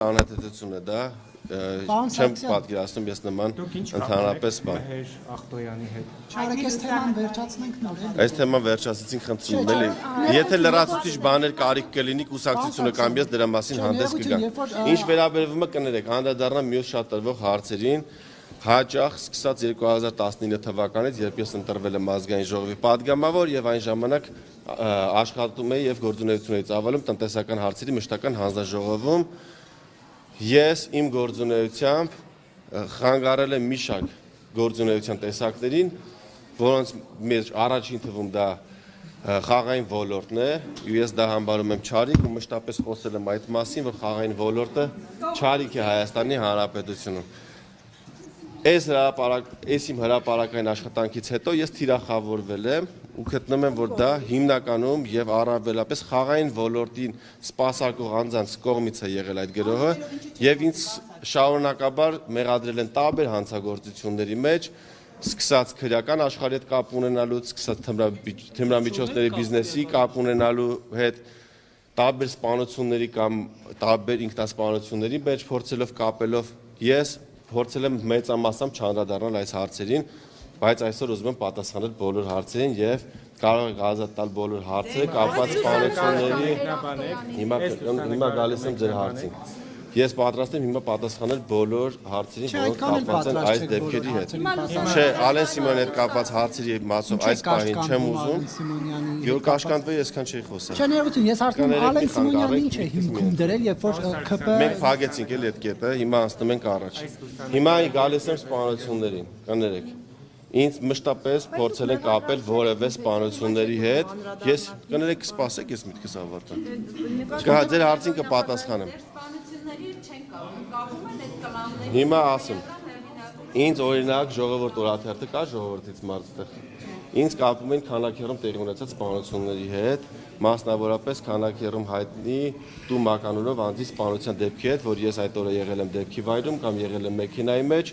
Անհետեցություն է դա, չեմ պատկերացնում ես նման ընդհանրապես բան։ Չարեք այս թեման վերջացնենք նոր։ Այս թեման վերջացեցինք, խնդրում եմ, էլի։ Եթե լրացուցիչ բաներ կարիք կլինի, կուսակցությունը կամ ես դրա մասին հանդես կգամ։ Ինչ վերաբերվում է կներեք, անդրադառնամ մյուս շատ տրվող հարցերին, հաճախ սկսած 2019 թվականից, երբ ես ընտրվել եմ ազգային ժողովի պատգամավոր եւ այն ժամանակ աշխատում էի եւ գործունեություն էի ծավալում տնտեսական հարցերի մշտական հանձնաժողովում, ես իմ գործունեությամբ խանգարել եմ մի շարք գործունեության տեսակներին, որոնց մեջ առաջին թվում դա խաղային ոլորտն է, ես դա համարում եմ չարիք ու մշտապես խոսել եմ այդ մասին, որ խաղային ոլորտը չարիք է Հայաստանի Հանրապետությունում։ Այս իմ հրապարակային աշխատանքից հետո ես թիրախավորվել եմ ու գտնում եմ, որ դա հիմնականում եւ առավելապես խաղային ոլորտին սպասարկող անձանց կողմից է եղել այդ գրոհը եւ ինձ շարունակաբար մեղադրել են տարբեր հանցագործությունների մեջ, սկսած քրեական աշխարհի հետ կապ ունենալուց, սկսած թմրամիջոցների բիզնեսի կապ ունենալու հետ, տարբեր սպանությունների կամ տարբեր ինքնասպանությունների մեջ փորձելով կապելով ես փորձել եմ մեծամասամբ չանդրադառնալ այս հարցերին, բայց այսօր ուզում եմ պատասխանել բոլոր հարցերին եւ կարող եք ազատ տալ բոլոր հարցերը կապված սպանությունների։ Հիմա գալիս եմ ձեր հարցին։ Ես պատրաստ եմ հիմա պատասխանել բոլոր հարցերին, որոնք կապված են այս դեպքերի հետ։ Չէ, Ալեն Սիմոնյանի հետ կապված հարցերի մասով այս պահին չեմ ուզում։ Գյուր կաշկանդվեի, այսքան չի խոսել։ Չէ, ներողություն, ես հարցնում եմ Ալեն Սիմոնյանը ինչ է հիմքում դրել, երբ որ ՔՊ Մենք փակեցինք էլի այդ կետը, հիմա անցնում ենք առաջ։ Հիմա գալիս եմ սպանություններին, կներեք։ Ինձ մշտապես փորձել են կապել որևէ սպանությունների հետ։ Ես կներեք կսպասեք, ես միտքս ավարտեմ։ Ձեր հարցին կպատասխանեմ։ Հիմա ասում։ Ինձ օրինակ ժողովուրդ օրաթերթը կա ժողովրդից մարդստեղ։ Ինձ կապում են քանակերում տեղի ունեցած սպանությունների հետ, մասնավորապես քանակերում հայտնի Տու մականունով անձի սպանության դեպքի հետ, որ ես այդ օրը եղել եմ դեպքի վայրում կամ եղել եմ մեքենայի մեջ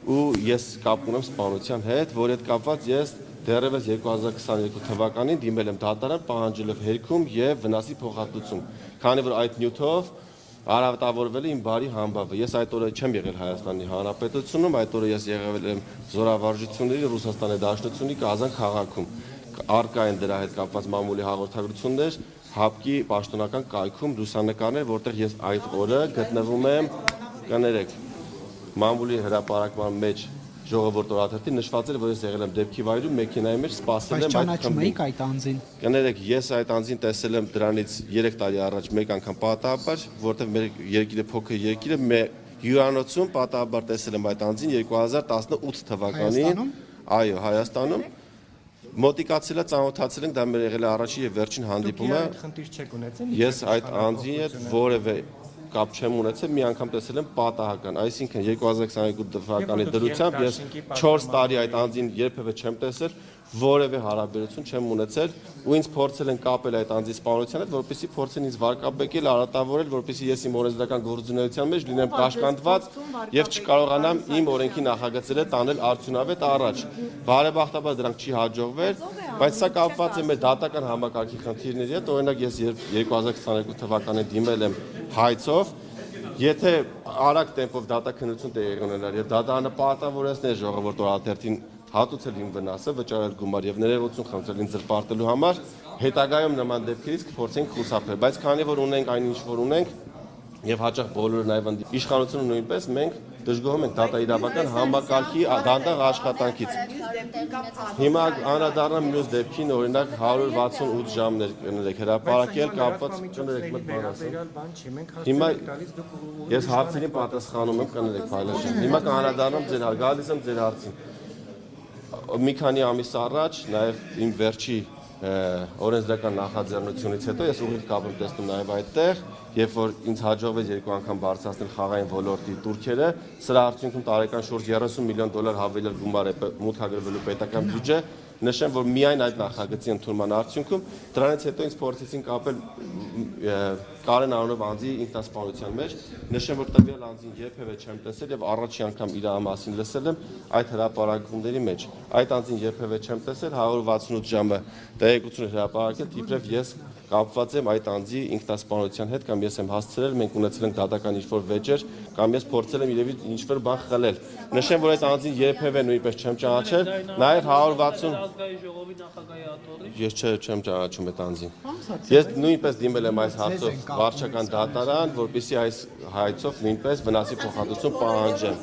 ու ես կապ ունեմ սպանության հետ, որ այդ կապված ես դեռևս 2022 թվականին դիմել եմ դատարան պահանջելով հերքում եւ վնասի փոխհատուցում, քանի որ այդ նյութով արավտավորվել է իմ բարի համբավը։ Ես այդ օրը չեմ եղել Հայաստանի Հանրապետությունում, այդ օրը ես եղել եմ զորավարժությունների Ռուսաստանի Դաշնությունի Կազան քաղաքում։ Արկա են դրա հետ կապված մամուլի հաղորդագրություններ, ՀԱՊԿ-ի պաշտոնական կայքում լուսանկարներ, որտեղ ես այդ օրը գտնվում եմ, կներեք, մամուլի հրապարակման մեջ ժողովուրդ օրաթերթի նշված էր, որ ես եղել եմ դեպքի վայրում մեքենայի մեջ սպասել եմ այդ ճանաչում եք այդ անձին։ Կներեք, ես այդ անձին տեսել եմ դրանից 3 տարի առաջ մեկ անգամ պատահաբար, որտեղ մեր երկիրը փոքր երկիր է, հյուրանոցում պատահաբար տեսել եմ այդ անձին 2018 թվականին, այո, Հայաստանում։ Մոտիկացել է, ծանոթացել ենք, դա մեր եղել է առաջին եւ վերջին հանդիպումը։ Ես այդ անձի հետ որևէ կապ չեմ ունեցել, մի անգամ տեսել եմ պատահական, այսինքն 2022 թվականի դրությամբ ես 4 տարի այդ անձին երբևէ չեմ տեսել, որևէ հարաբերություն չեմ ունեցել ու ինձ փորձել են կապել այդ անձի սպանության հետ, որպեսզի փորձեն ինձ վարկաբեկել, արատավորել, որպեսզի ես իմ օրենսդրական գործունեության մեջ լինեմ կաշկանդված եւ չկարողանամ իմ օրենքի նախագծերը տանել արդյունավետ առաջ։ Բարեբախտաբար դրանք չի հաջողվել, բայց սա կապված է մեր դատական համակարգի խնդիրների հետ, օրինակ ես 2022 թվականին դիմել եմ հայցով, եթե արագ տեմպով դատաքննություն տեղի ունենար եւ դատարանը պարտավորեցներ ժողովուրդ օրաթերթին հատուցել իմ վնասը, վճարել գումար եւ ներողություն խնդրել ինձ զրպարտելու համար, հետագայում նման դեպքերից կփորձենք խուսափել, բայց քանի որ ունենք այնինչ որ ունենք եւ հաճախ բոլորը նաեւ իշխանությունը նույնպես մենք դժգոհում ենք դատաիրավական համակարգի դանդաղ աշխատանքից։ Հիմա անդրադառնամ մյուս դեպքին, օրինակ 168 ժամներ կներեք հրապարակել կապված կներեք մտ բան ասեմ։ Հիմա ես հարցերին պատասխանում եմ կներեք փայլաշան։ Հիմա կանդրադառնամ ձեր գալիս եմ ձեր հարցին։ Մի քանի ամիս առաջ նաեւ իմ վերջի օրենսդրական նախաձեռնությունից հետո ես ուղիղ կապ եմ տեսնում նաեւ այդտեղ, երբ որ ինձ հաջողվեց 2 անգամ բարձրացնել խաղային ոլորտի турքերը, սրա արդյունքում տարեկան շուրջ $30 միլիոն հավելյալ գումար է մուտքագրվելու պետական բյուջե, նշեմ, որ միայն այդ նախագծի ընդունման արդյունքում դրանից հետո ինձ փորձեցին կապել Կարեն անունով անձի ինքնասպանության մեջ, նշեմ, որ տվյալ անձին երբևէ չեմ տեսել եւ առաջի անգամ իր մասին լսել եմ այդ հրապարակումների մեջ։ Այդ անձին երբևէ չեմ տեսել, 168 ժամը տեղեկություն հրապարակել, իբրև ես կապված եմ այդ անձի ինքնասպանության հետ կամ ես եմ հասցրել, մենք ունեցել ենք դատական ինչ-որ վեճեր կամ ես փորձել եմ իրավի ինչ-որ բան խլել։ Նշեմ, որ այդ անձին երբևէ նույնպես չեմ ճանաչել, նաև 160 ազգային ժողովի նախագահի աթոռի։ Ես չեմ ճանաչում այդ անձին։ Ես նույնպես դիմել եմ այս հարցով վարչական դատարան, որպեսզի այս հայցով նույնպես վնասի փոխհատուցում պահանջեմ։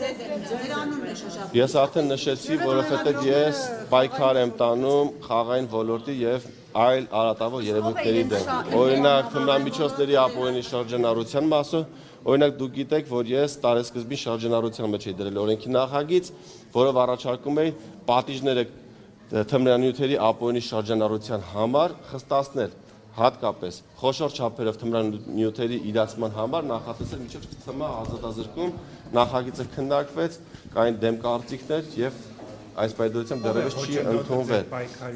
Ես արդեն նշեցի, որովհետև ես պայքար եմ տանում խաղային ոլորտի եւ այլ արատավոր երևույթների դեմ։ Օրինակ, թմրամիջոցների ապօրինի շրջանառության մասով, օրինակ դուք գիտեք, որ ես տարեսկզբին շրջանառության մեջ էի դրել օրենքի նախագիծ, որով առաջարկում էի պատիժները թմրանյութերի ապօրինի շրջանառության համար խստացնել, հատկապես խոշոր չափերով թմրանյութերի իրացման համար նախատեսել մինչև ՑՄ ազատազրկում նախագիծը քննարկվեց, կային դեմ կարծիքներ եւ այս պայմանությամբ դեռևս չի ընդունվել։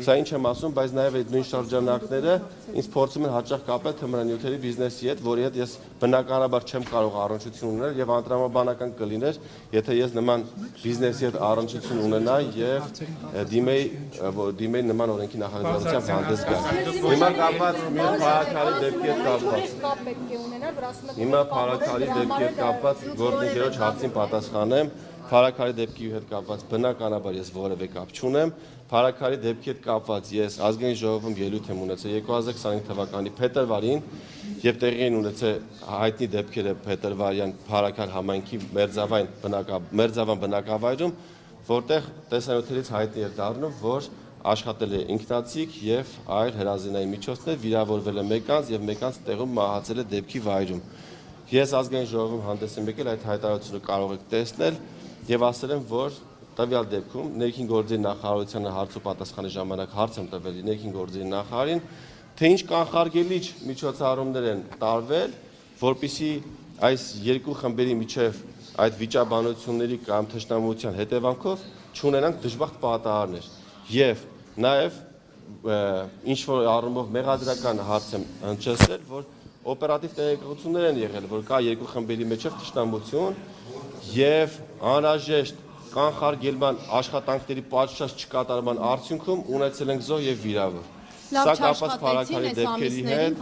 Սա ինչ եմ ասում, բայց նաև այդ նույն շրջանակները ինձ փորձում են հաճախ կապել թմրանյութերի բիզնեսի հետ, որի հետ ես բնականաբար չեմ կարող առնչություն ունենալ եւ անտրամաբանական կլիներ, եթե ես նման բիզնեսի հետ առնչություն ունենայի եւ դիմեի նման օրենքի նախաձեռնությամբ հանդես գալ։ Հիմա կապված մի փառաքարի դեպքի հետ կապված։ Հիմա փառաքարի դեպքի հետ կապված գործընկերոջ հարցին պատասխանեմ։ Փառաքարի դեպքի հետ կապված բնականաբար ես որևէ կապ չունեմ։ Փառաքարի դեպքի հետ կապված ես ազգային ժողովում ելույթ եմ ունեցել 2025 թվականի փետրվարին եւ տեղի են ունեցել հայտնի դեպքերը փետրվարյան Փառաքար համայնքի մերձավան բնակավայրում, որտեղ տեսանյութերից հայտնի էր դառնում, որ աշխատել է ինքնացիկ եւ այլ հրազենային միջոցներ, վիրավորվել է մեկ անձ եւ մեկ անձ տեղում մահացել է դեպքի վայրում։ Ես ազգային ժողովում հանդես եմ եկել, այդ հայտարարությունը կարող եք տեսնել եւ ասել եմ, որ տվյալ դեպքում ներքին գործերի նախարարությանը հարցու պատասխանի ժամանակ հարց եմ տվել ներքին գործերի նախարարին, թե ինչ կանխարգելիչ միջոցառումներ են տարվել, որպեսզի այս երկու խմբերի միջև այդ վիճաբանությունների կամ թշնամության հետևանքով չունենանք դժբախտ պատահարներ եւ նաեւ ինչ որ առումով մեղադրական հարց եմ հնչեցրել, որ օպերատիվ տեղեկատվություններ են եղել, որ կա երկու խմբերի միջև թշնամություն եւ անհրաժեշտ կանխարգելման աշխատանքների պատշաճ չկատարման արդյունքում ունեցել ենք զոհ եւ վիրավոր։ Սա կապված փառաքարի դեպքերի հետ։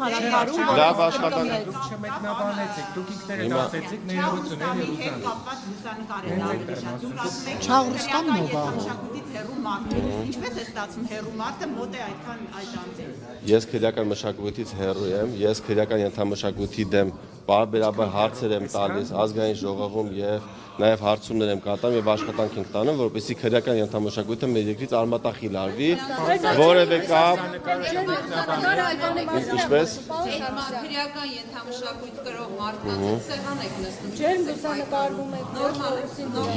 Լավ աշխատանք դուք չմեկնաբանեցիք, դուք ինքներդ ասեցիք ներողություն Երուսաղեմ։ Կապված լուսանկար է Ալբեշան։ Դուք ասում եք Չաղրստանն ով է։ մշակույթից հեռու մարդ։ Ինչպես է ստացվում հեռու մարդը մոտ է այդքան այդ անձին։ Ես քրեական մշակույթից հեռու եմ, ես քրեական ենթամշակույթի դեմ բարբերաբար հարցեր եմ տալիս ազգային ժողովում եւ նաև հարցումներ եմ կատարում եւ աշխատանք ենք տանում, որպեսզի քրեական ենթամշակույթը մեր երկրից արմատախիլ արվի, որևէ կապ ինչպես քրեական ենթամշակույթ կրող մարդկանց սեղան եք նստում։ Ջերմ լուսանկարվում եք նորմալ։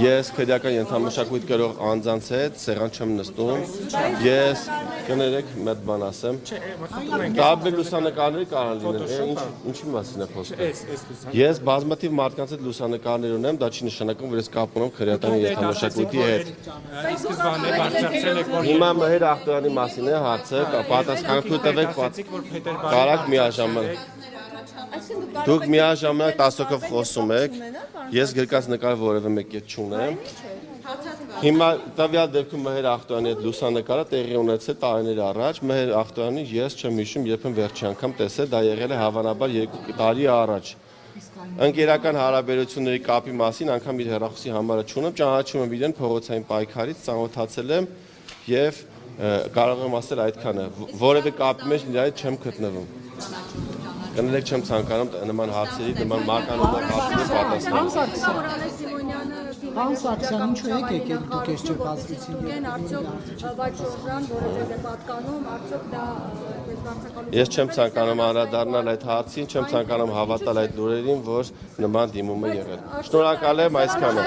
Ես քրեական ենթամշակույթ կրող անձանց հետ սեղան չեմ նստում։ Ես կներեք մեծ բան ասեմ։ Տարբեր լուսանկարներ կարող լինեն, ինչի մասին է խոսքը։ Ես բազմաթիվ մարդկանց հետ լուսանկարներ ունեմ, դա չի նշանակում, որ ես կապ ունեմ քրեական ենթամշակույթի հետ։ Սկզբանե բարձրացրել եք, որ Հիմա Մհեր Ախտոյանի մասին է հարցը, պատասխան տվեք, կարակ միաժամանակ։ Դուք միաժամանակ 10 հոգով խոսում եք, ես գրկած նկար որևէ մեկի հետ չունեմ։ Հիմա տվյալ դեպքում Մհեր Ախտոյանի հետ լուսանկարը տեղի ունեցել տարիներ առաջ, Մհեր Ախտոյանի ես չեմ հիշում երբեք վերջի անգամ տեսել, դա եղել է հավանաբար 2 տարի առաջ։ Ընկերական հարաբերությունների կապի մասին անգամ իր հեռախոսի համարը չունեմ, ճանաչում եմ իրեն փողոցային պայքարից, ծանոթացել եմ եւ կարող եմ ասել այդքանը, որևէ կապի մեջ նրա հետ չեմ գտնվում։ Կներեք չեմ ցանկանում նման հարցերի, նման մարկանոտ հարցերի պատասխանել։ Պարոն Սարգսյան, ինչու եք եկել դուք ես չբացվեցին Արդյոք Վաճ Շոժան, որովհետև է պատկանում, արդյոք դա վարձակալություն։ Ես չեմ ցանկանում անդրադառնալ այդ հարցին, չեմ ցանկանում հավատալ այդ լուրերին, որ նման դիմում է եղել։ Շնորհակալ եմ այսքանը։